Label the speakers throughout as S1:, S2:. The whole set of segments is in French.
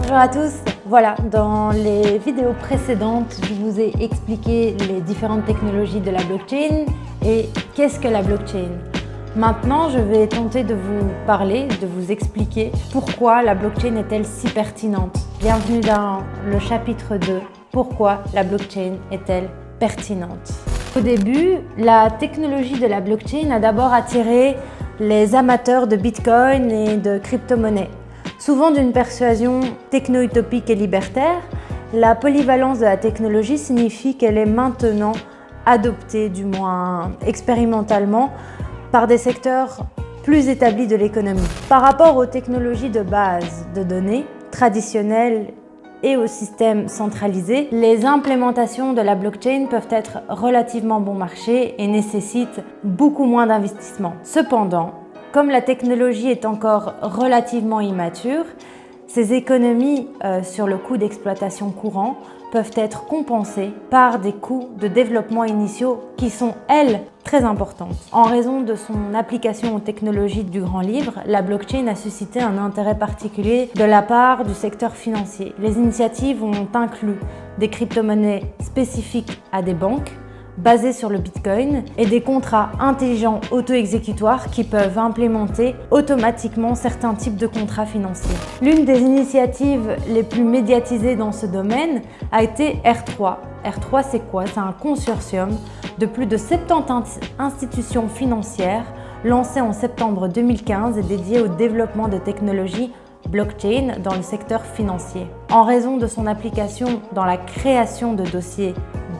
S1: Bonjour à tous. Voilà, dans les vidéos précédentes, je vous ai expliqué les différentes technologies de la blockchain et qu'est-ce que la blockchain. Maintenant, je vais tenter de vous parler, de vous expliquer pourquoi la blockchain est-elle si pertinente. Bienvenue dans le chapitre 2, pourquoi la blockchain est-elle pertinente. Au début, la technologie de la blockchain a d'abord attiré les amateurs de Bitcoin et de crypto-monnaies. Souvent d'une persuasion techno-utopique et libertaire, la polyvalence de la technologie signifie qu'elle est maintenant adoptée, du moins expérimentalement, par des secteurs plus établis de l'économie. Par rapport aux technologies de base de données traditionnelles et aux systèmes centralisés, les implémentations de la blockchain peuvent être relativement bon marché et nécessitent beaucoup moins d'investissement. Cependant, comme la technologie est encore relativement immature, ces économies sur le coût d'exploitation courant peuvent être compensées par des coûts de développement initiaux qui sont, elles, très importantes. En raison de son application aux technologies du grand livre, la blockchain a suscité un intérêt particulier de la part du secteur financier. Les initiatives ont inclus des crypto-monnaies spécifiques à des banques, basés sur le Bitcoin, et des contrats intelligents auto-exécutoires qui peuvent implémenter automatiquement certains types de contrats financiers. L'une des initiatives les plus médiatisées dans ce domaine a été R3. R3, c'est quoi? C'est un consortium de plus de 70 institutions financières lancé en septembre 2015 et dédié au développement de technologies blockchain dans le secteur financier. En raison de son application dans la création de dossiers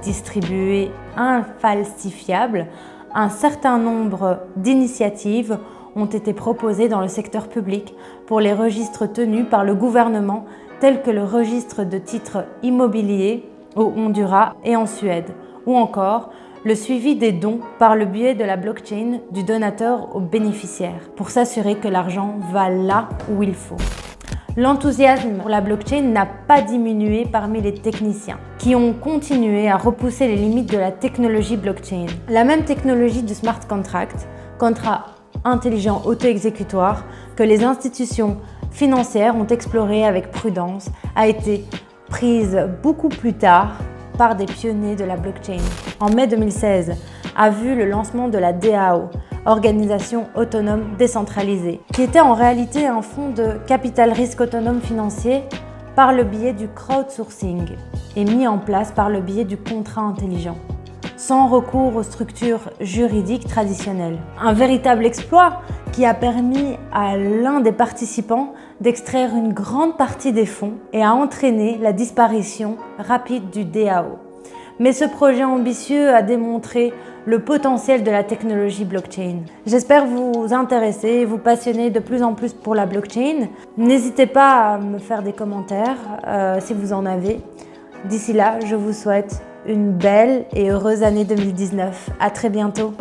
S1: distribués infalsifiables, un certain nombre d'initiatives ont été proposées dans le secteur public pour les registres tenus par le gouvernement, tels que le registre de titres immobiliers au Honduras et en Suède, ou encore le suivi des dons par le biais de la blockchain du donateur au bénéficiaire, pour s'assurer que l'argent va là où il faut. L'enthousiasme pour la blockchain n'a pas diminué parmi les techniciens, qui ont continué à repousser les limites de la technologie blockchain. La même technologie du smart contract, contrat intelligent auto-exécutoire, que les institutions financières ont exploré avec prudence, a été prise beaucoup plus tard par des pionniers de la blockchain. En mai 2016, a vu le lancement de la DAO, Organisation autonome décentralisée, qui était en réalité un fonds de capital risque autonome financier par le biais du crowdsourcing et mis en place par le biais du contrat intelligent, sans recours aux structures juridiques traditionnelles. Un véritable exploit qui a permis à l'un des participants d'extraire une grande partie des fonds et a entraîné la disparition rapide du DAO. Mais ce projet ambitieux a démontré le potentiel de la technologie blockchain. J'espère vous intéresser et vous passionner de plus en plus pour la blockchain. N'hésitez pas à me faire des commentaires si vous en avez. D'ici là, je vous souhaite une belle et heureuse année 2019. À très bientôt.